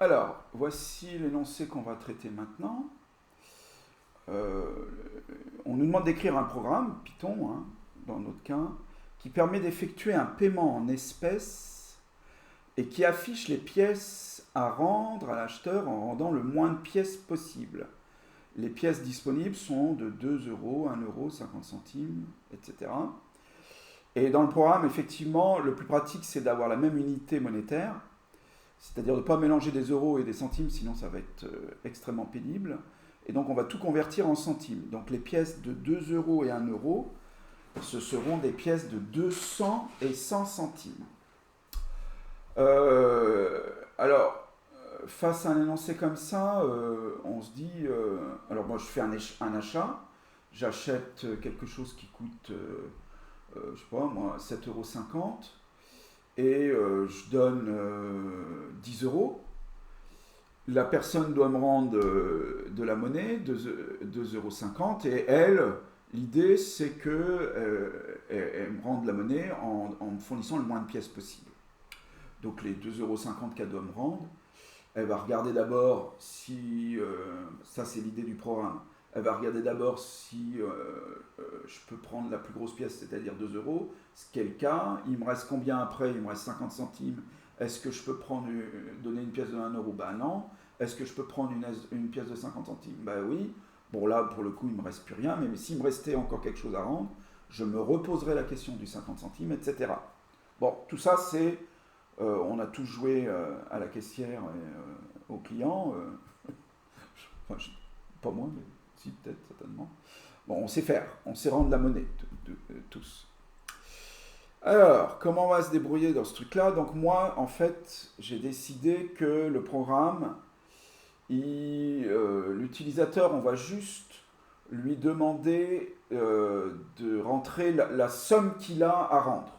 Alors, voici l'énoncé qu'on va traiter maintenant. Euh, on nous demande d'écrire un programme, Python, hein, dans notre cas, qui permet d'effectuer un paiement en espèces et qui affiche les pièces à rendre à l'acheteur en rendant le moins de pièces possible. Les pièces disponibles sont de 2 euros, 1 euro, 50 centimes, etc. Et dans le programme, effectivement, le plus pratique, c'est d'avoir la même unité monétaire, c'est-à-dire de ne pas mélanger des euros et des centimes, sinon ça va être extrêmement pénible. Et donc on va tout convertir en centimes. Donc les pièces de 2 euros et 1 euro, ce seront des pièces de 200 et 100 centimes. Euh, alors, face à un énoncé comme ça, on se dit, alors moi je fais un achat, j'achète quelque chose qui coûte, je sais pas moi, 7,50 € et je donne 10 euros. La personne doit me rendre de la monnaie, 2,50 € et elle, l'idée c'est que elle me rende la monnaie en me fournissant le moins de pièces possible. Donc les 2,50 € qu'elle doit me rendre, elle va regarder d'abord si, ça c'est l'idée du programme, elle va regarder d'abord si je peux prendre la plus grosse pièce, c'est-à-dire 2 euros, ce qui est le cas. Il me reste combien après? Il me reste 50 centimes. Est-ce que je peux donner une pièce de 1 euro? Ben non. Est-ce que je peux prendre une pièce de 50 centimes? Ben oui. Bon là, pour le coup, il ne me reste plus rien, mais s'il me restait encore quelque chose à rendre, je me reposerai la question du 50 centimes, etc. Bon, tout ça, c'est on a tous joué à la caissière et au client. Enfin, pas moi, mais si, peut-être, certainement. Bon, on sait faire, on sait rendre la monnaie, tous. Alors, comment on va se débrouiller dans ce truc-là? Donc moi, en fait, j'ai décidé que le programme, l'utilisateur, on va juste lui demander de rentrer la somme qu'il a à rendre.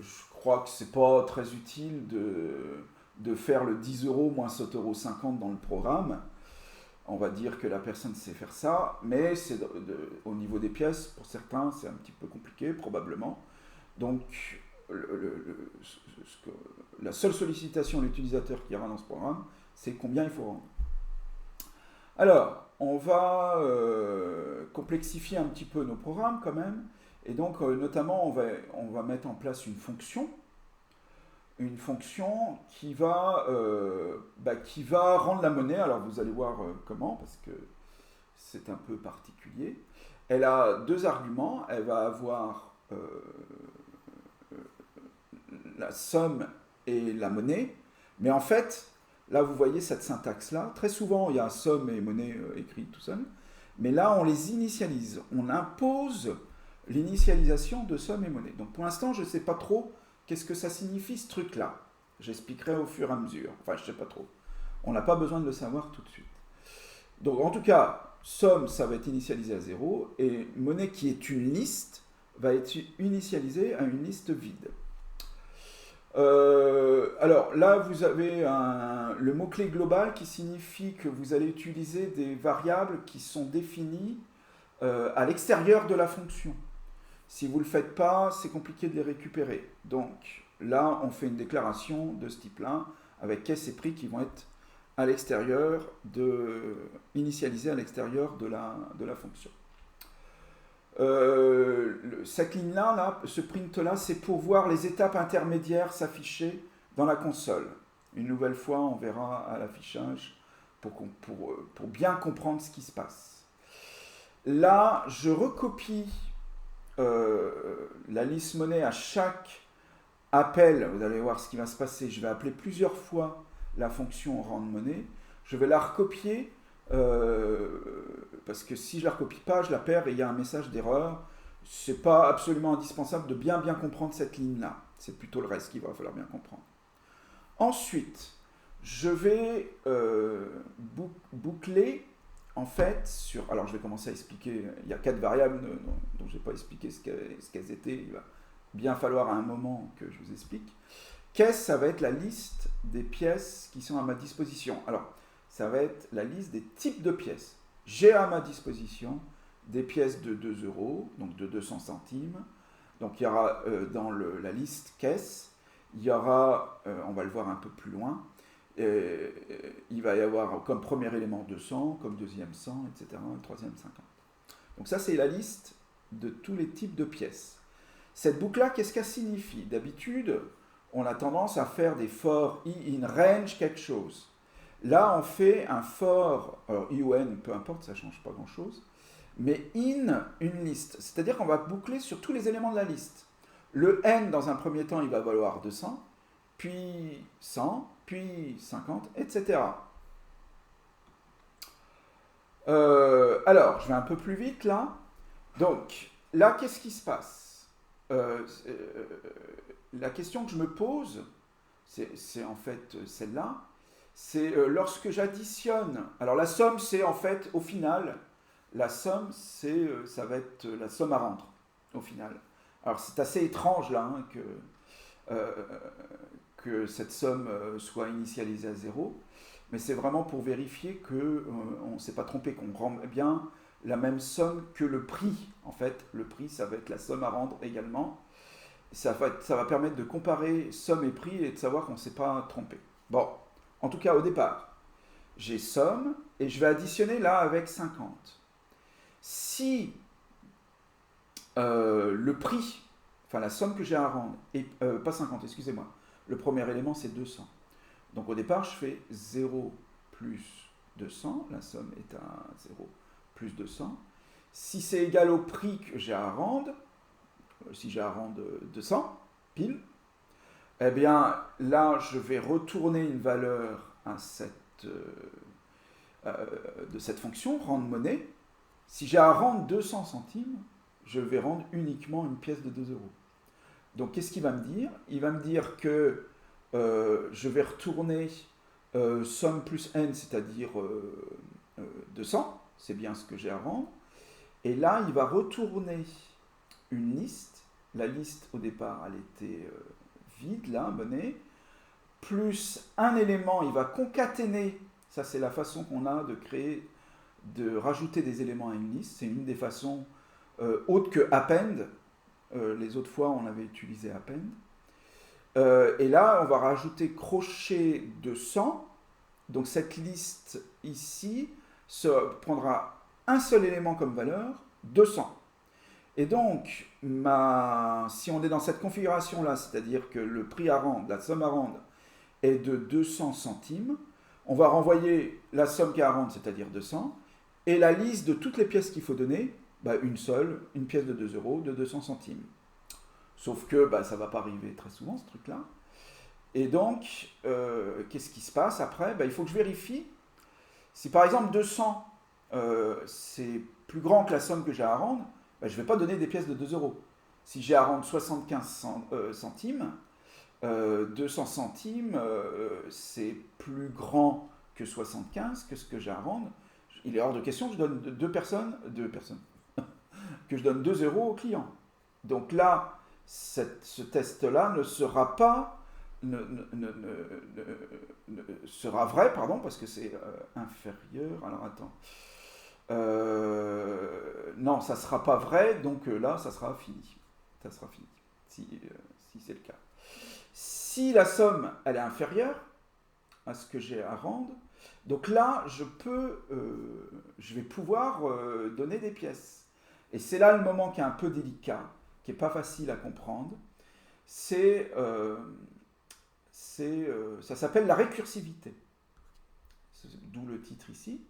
Je crois que c'est pas très utile de faire le 10 euros moins 7,50 € dans le programme. On va dire que la personne sait faire ça, mais au niveau des pièces, pour certains, c'est un petit peu compliqué, probablement. Donc, la seule sollicitation de l'utilisateur qui aura dans ce programme, c'est combien il faut rendre. Alors, on va complexifier un petit peu nos programmes quand même, et donc notamment on va mettre en place une fonction qui va rendre la monnaie. Alors vous allez voir comment, parce que c'est un peu particulier. Elle a deux arguments. Elle va avoir la somme et la monnaie. Mais en fait, là vous voyez cette syntaxe-là. Très souvent, il y a somme et monnaie écrites tout seul. Mais là, on les initialise. On impose l'initialisation de somme et monnaie. Donc pour l'instant, je ne sais pas trop qu'est-ce que ça signifie ce truc-là. J'expliquerai au fur et à mesure. Enfin, je ne sais pas trop. On n'a pas besoin de le savoir tout de suite. Donc en tout cas, somme, ça va être initialisé à 0, et monnaie qui est une liste va être initialisée à une liste vide. Alors là, vous avez le mot-clé global qui signifie que vous allez utiliser des variables qui sont définies à l'extérieur de la fonction. Si vous ne le faites pas, c'est compliqué de les récupérer. Donc là, on fait une déclaration de ce type-là, avec caisse et prix qui vont être à l'extérieur initialisés à l'extérieur de la fonction. Cette ligne-là, ce print-là, c'est pour voir les étapes intermédiaires s'afficher dans la console. Une nouvelle fois, on verra à l'affichage pour bien comprendre ce qui se passe. Là, je recopie la liste monnaie à chaque appel. Vous allez voir ce qui va se passer. Je vais appeler plusieurs fois la fonction rendre monnaie. Je vais la recopier parce que si je la recopie pas, je la perds et il y a un message d'erreur. C'est pas absolument indispensable de bien comprendre cette ligne-là. C'est plutôt le reste qu'il va falloir bien comprendre. Ensuite, je vais boucler en fait sur. Alors je vais commencer à expliquer. Il y a 4 variables dont je n'ai pas expliqué ce qu'elles étaient. Il va bien falloir à un moment que je vous explique. Caisse, ça va être la liste des pièces qui sont à ma disposition. Alors, ça va être la liste des types de pièces. J'ai à ma disposition des pièces de 2 euros, donc de 200 centimes. Donc il y aura dans la liste caisse, il y aura, on va le voir un peu plus loin, il va y avoir comme premier élément 200, comme deuxième 100, etc., troisième 50. Donc ça, c'est la liste de tous les types de pièces. Cette boucle-là, qu'est-ce qu'elle signifie? D'habitude, on a tendance à faire des for i in range quelque chose. Là, on fait un for, alors i ou n, peu importe, ça ne change pas grand-chose, mais in une liste. C'est-à-dire qu'on va boucler sur tous les éléments de la liste. Le n, dans un premier temps, il va valoir 200, puis 100, puis 50, etc. Alors, je vais un peu plus vite là. Donc, là, qu'est-ce qui se passe? La question que je me pose, c'est en fait celle-là, c'est lorsque j'additionne. Alors, la somme, c'est en fait, au final, la somme, ça va être la somme à rendre, au final. Alors, c'est assez étrange là, hein, que cette somme soit initialisée à 0, mais c'est vraiment pour vérifier qu'on ne s'est pas trompé, qu'on rend bien la même somme que le prix. En fait, le prix, ça va être la somme à rendre également. Ça va permettre de comparer somme et prix et de savoir qu'on ne s'est pas trompé. Bon, en tout cas, au départ, j'ai somme et je vais additionner là avec 50. Si le prix, enfin la somme que j'ai à rendre, et pas 50, excusez-moi, le premier élément c'est 200. Donc au départ, je fais 0 plus 200, la somme est à 0 plus 200. Si c'est égal au prix que j'ai à rendre, si j'ai à rendre 200, pile, eh bien là, je vais retourner une valeur à de cette fonction, rendre monnaie. Si j'ai à rendre 200 centimes, je vais rendre uniquement une pièce de 2 euros. Donc qu'est-ce qu'il va me dire? Il va me dire que je vais retourner somme plus n, c'est-à-dire 200, c'est bien ce que j'ai à rendre. Et là, il va retourner une liste. La liste, au départ, elle était vide, là, monnaie, plus un élément, il va concaténer. Ça, c'est la façon qu'on a de rajouter des éléments à une liste. C'est une des façons autres que append. Les autres fois, on avait utilisé append. Et là, on va rajouter crochet de 100. Donc cette liste ici prendra un seul élément comme valeur, 200. Et donc, si on est dans cette configuration-là, c'est-à-dire que le prix à rendre, la somme à rendre, est de 200 centimes, on va renvoyer la somme qui est à rendre, c'est-à-dire 200, et la liste de toutes les pièces qu'il faut donner, une seule, une pièce de 2 euros, de 200 centimes. Sauf que ça ne va pas arriver très souvent, ce truc-là. Et donc, qu'est-ce qui se passe après? Il faut que je vérifie. Si par exemple 200, c'est plus grand que la somme que j'ai à rendre, je ne vais pas donner des pièces de 2 euros. Si j'ai à rendre 75 centimes, 200 centimes, c'est plus grand que 75, que ce que j'ai à rendre. Il est hors de question que je donne deux personnes, que je donne 2 euros au client. Donc là, ce test-là ne sera pas, sera vrai, pardon, parce que c'est inférieur. Alors attends. Non, ça ne sera pas vrai, donc là, ça sera fini. Ça sera fini, si c'est le cas. Si la somme, elle est inférieure à ce que j'ai à rendre, donc là, je vais pouvoir donner des pièces. Et c'est là le moment qui est un peu délicat, qui n'est pas facile à comprendre. Ça s'appelle la récursivité. D'où le titre ici.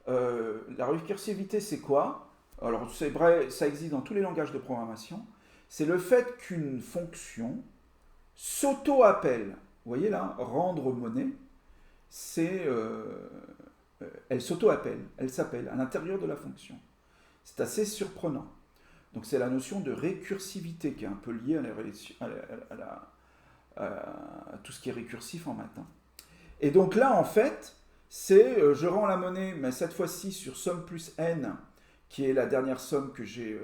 La récursivité, c'est quoi? Alors, c'est vrai, ça existe dans tous les langages de programmation. C'est le fait qu'une fonction s'auto-appelle. Vous voyez là, rendre monnaie, elle s'auto-appelle, elle s'appelle à l'intérieur de la fonction. C'est assez surprenant. Donc c'est la notion de récursivité qui est un peu liée à tout ce qui est récursif en maths. Et donc là, en fait, je rends la monnaie, mais cette fois-ci sur somme plus n, qui est la dernière somme que j'ai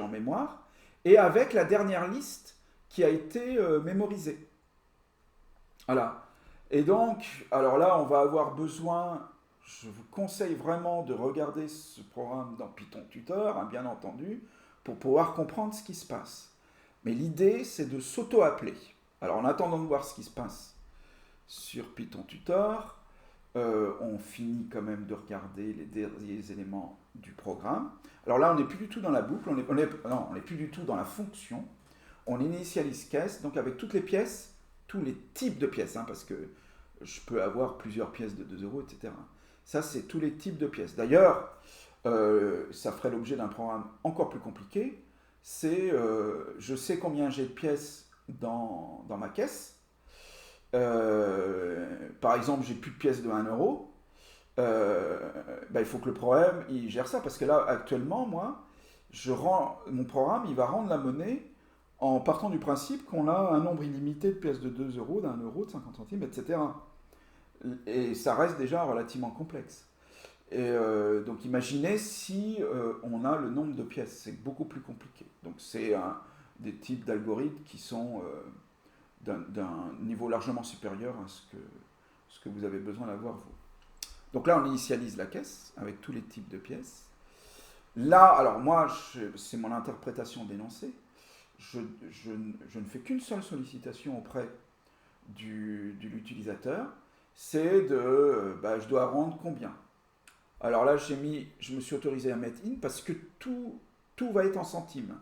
en mémoire, et avec la dernière liste qui a été mémorisée. Voilà. Et donc, alors là, on va avoir besoin, je vous conseille vraiment de regarder ce programme dans Python Tutor, hein, bien entendu, pour pouvoir comprendre ce qui se passe. Mais l'idée, c'est de s'auto-appeler. Alors, en attendant de voir ce qui se passe, sur Python Tutor. On finit quand même de regarder les derniers éléments du programme. Alors là, on n'est plus du tout dans la boucle, on n'est plus du tout dans la fonction. On initialise caisse, donc avec toutes les pièces, tous les types de pièces, hein, parce que je peux avoir plusieurs pièces de 2 euros, etc. Ça, c'est tous les types de pièces. D'ailleurs, ça ferait l'objet d'un programme encore plus compliqué. C'est, je sais combien j'ai de pièces dans ma caisse. Par exemple, j'ai plus de pièces de 1 euro. Il faut que le programme il gère ça, parce que là, actuellement, moi, mon programme, il va rendre la monnaie en partant du principe qu'on a un nombre illimité de pièces de 2 euros, d'1 euro, de 50 centimes, etc. Et ça reste déjà relativement complexe. Et donc imaginez si on a le nombre de pièces, c'est beaucoup plus compliqué. Donc c'est des types d'algorithmes qui sont d'un niveau largement supérieur à ce que vous avez besoin d'avoir vous. Donc là on initialise la caisse avec tous les types de pièces. Là, alors moi, c'est mon interprétation d'énoncé. Je ne fais qu'une seule sollicitation auprès de l'utilisateur, c'est je dois rendre combien. Alors là, je me suis autorisé à mettre in parce que tout va être en centimes.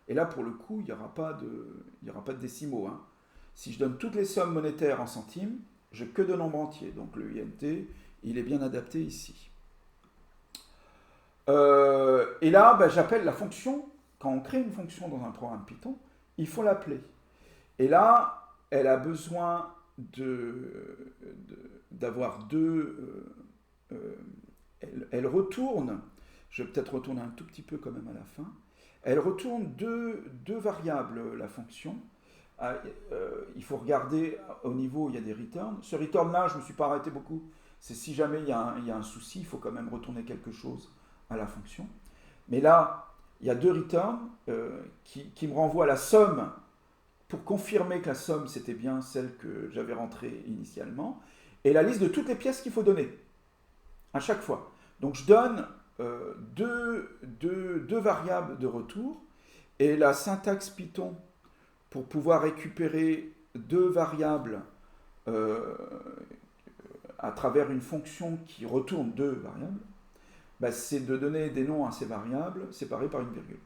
Et là, pour le coup, il n'y aura pas de décimaux. Hein. Si je donne toutes les sommes monétaires en centimes, j'ai que de nombres entiers. Donc le INT, il est bien adapté ici. Et là, j'appelle la fonction. Quand on crée une fonction dans un programme Python, il faut l'appeler. Et là, elle a besoin d'avoir deux... elle retourne, je vais peut-être retourner un tout petit peu quand même à la fin, elle retourne deux variables, la fonction. Il faut regarder au niveau, il y a des returns. Ce return-là, je ne me suis pas arrêté beaucoup. C'est si jamais il y a un souci, il faut quand même retourner quelque chose à la fonction. Mais là, il y a deux returns qui me renvoient à la somme pour confirmer que la somme, c'était bien celle que j'avais rentrée initialement, et la liste de toutes les pièces qu'il faut donner, à chaque fois. Donc je donne deux variables de retour, et la syntaxe Python, pour pouvoir récupérer deux variables à travers une fonction qui retourne deux variables, c'est de donner des noms à ces variables séparés par une virgule.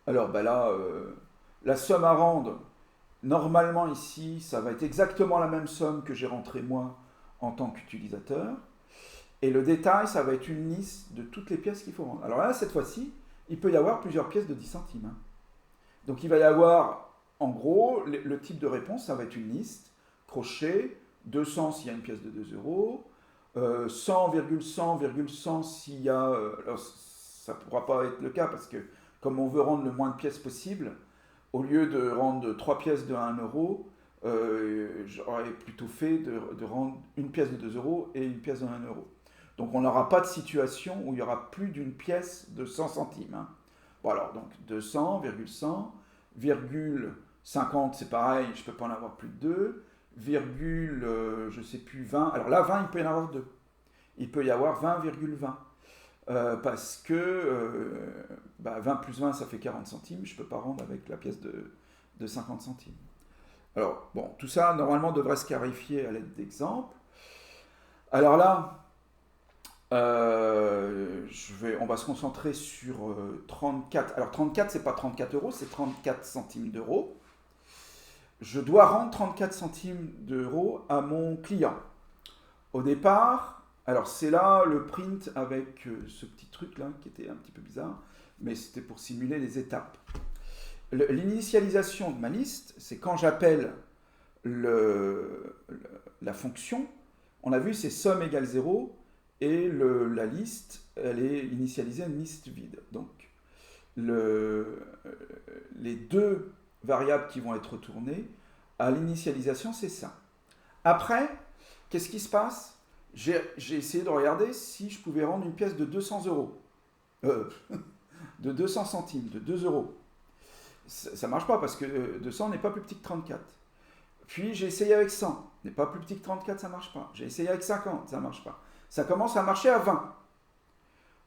Alors là, la somme à rendre, normalement ici, ça va être exactement la même somme que j'ai rentrée moi en tant qu'utilisateur. Et le détail, ça va être une liste de toutes les pièces qu'il faut rendre. Alors là, cette fois-ci, il peut y avoir plusieurs pièces de 10 centimes. Hein. Donc il va y avoir, en gros, le type de réponse, ça va être une liste, crochet, 200 s'il y a une pièce de 2 euros, 100,100,100 s'il y a... alors ça ne pourra pas être le cas parce que comme on veut rendre le moins de pièces possible, au lieu de rendre 3 pièces de 1 euro, j'aurais plutôt fait de rendre une pièce de 2 euros et une pièce de 1 euro. Donc on n'aura pas de situation où il y aura plus d'une pièce de 100 centimes. Hein. Bon alors, donc 200, 100, 50, c'est pareil, je ne peux pas en avoir plus de 2, je ne sais plus, 20. Alors là, 20, il peut y en avoir 2. Il peut y avoir 20,20. Parce que 20 plus 20, ça fait 40 centimes. Je ne peux pas rendre avec la pièce de 50 centimes. Alors, bon, tout ça, normalement, devrait se clarifier à l'aide d'exemples. Alors là, on va se concentrer sur 34. Alors, 34, c'est pas 34 euros, c'est 34 centimes d'euros. Je dois rendre 34 centimes d'euros à mon client. Au départ, alors c'est là le print avec ce petit truc là qui était un petit peu bizarre, mais c'était pour simuler les étapes. L'initialisation de ma liste, c'est quand j'appelle la fonction, on a vu c'est somme égale 0, et la liste, elle est initialisée à une liste vide. Donc les deux variables qui vont être retournées à l'initialisation, c'est ça. Après, qu'est-ce qui se passe ? J'ai essayé de regarder si je pouvais rendre une pièce de 200 euros. De 200 centimes, de 2 euros. Ça ne marche pas parce que 200 n'est pas plus petit que 34. Puis j'ai essayé avec 100. N'est pas plus petit que 34, ça ne marche pas. J'ai essayé avec 50, ça ne marche pas. Ça commence à marcher à 20.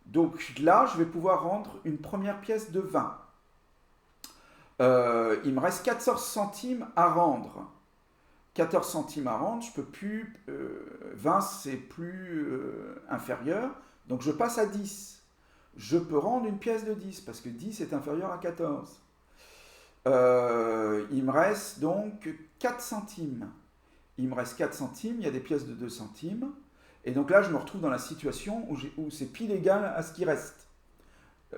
Donc là, je vais pouvoir rendre une première pièce de 20. Il me reste 14 centimes à rendre. 14 centimes à rendre, je peux plus. 20, c'est plus inférieur. Donc je passe à 10. Je peux rendre une pièce de 10 parce que 10 est inférieur à 14. Il me reste donc 4 centimes. Il me reste 4 centimes, il y a des pièces de 2 centimes. Et donc là, je me retrouve dans la situation où c'est pile égal à ce qui reste.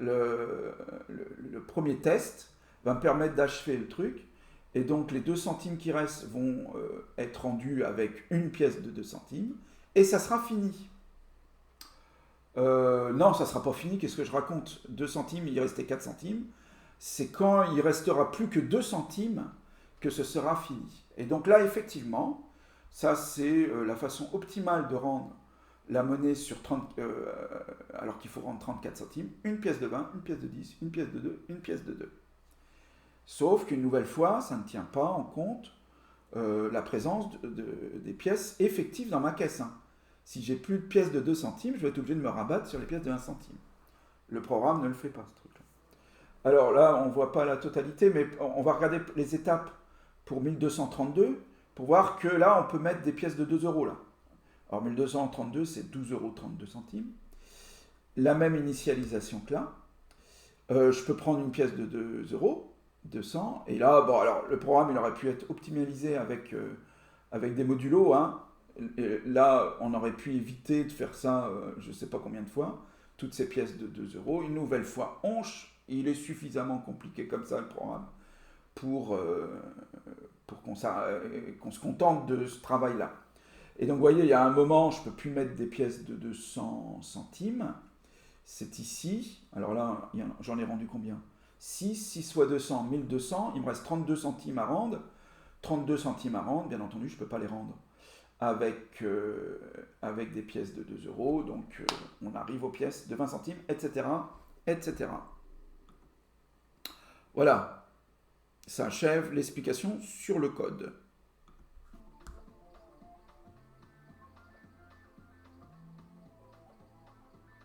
Le premier test va me permettre d'achever le truc. Et donc les 2 centimes qui restent vont être rendus avec une pièce de 2 centimes. Et ça sera fini. Non, ça ne sera pas fini, qu'est-ce que je raconte? 2 centimes, il restait 4 centimes. C'est quand il restera plus que 2 centimes que ce sera fini. Et donc là, effectivement, ça c'est la façon optimale de rendre la monnaie sur 30, alors qu'il faut rendre 34 centimes, une pièce de 20, une pièce de 10, une pièce de 2, une pièce de 2. Sauf qu'une nouvelle fois, ça ne tient pas en compte la présence des pièces effectives dans ma caisse. Hein. Si j'ai plus de pièces de 2 centimes, je vais être obligé de me rabattre sur les pièces de 1 centime. Le programme ne le fait pas, ce truc-là. Alors là, on ne voit pas la totalité, mais on va regarder les étapes pour 1232 pour voir que là, on peut mettre des pièces de 2 euros. Là. Alors 1232, c'est 12,32 euros. La même initialisation que là. Je peux prendre une pièce de 2 euros, 200, et là, bon, alors le programme, il aurait pu être optimalisé avec des modulos. Hein. Et là, on aurait pu éviter de faire ça, je ne sais pas combien de fois, toutes ces pièces de 2 euros. Une nouvelle fois, il est suffisamment compliqué comme ça, le programme, pour qu'on se contente de ce travail-là. Et donc, vous voyez, il y a un moment, je ne peux plus mettre des pièces de 200 centimes. C'est ici. Alors là, j'en ai rendu combien? 6 fois 200, 1200. Il me reste 32 centimes à rendre. 32 centimes à rendre, bien entendu, je ne peux pas les rendre avec des pièces de 2 euros. Donc, on arrive aux pièces de 20 centimes, etc., etc. Voilà. Ça achève l'explication sur le code.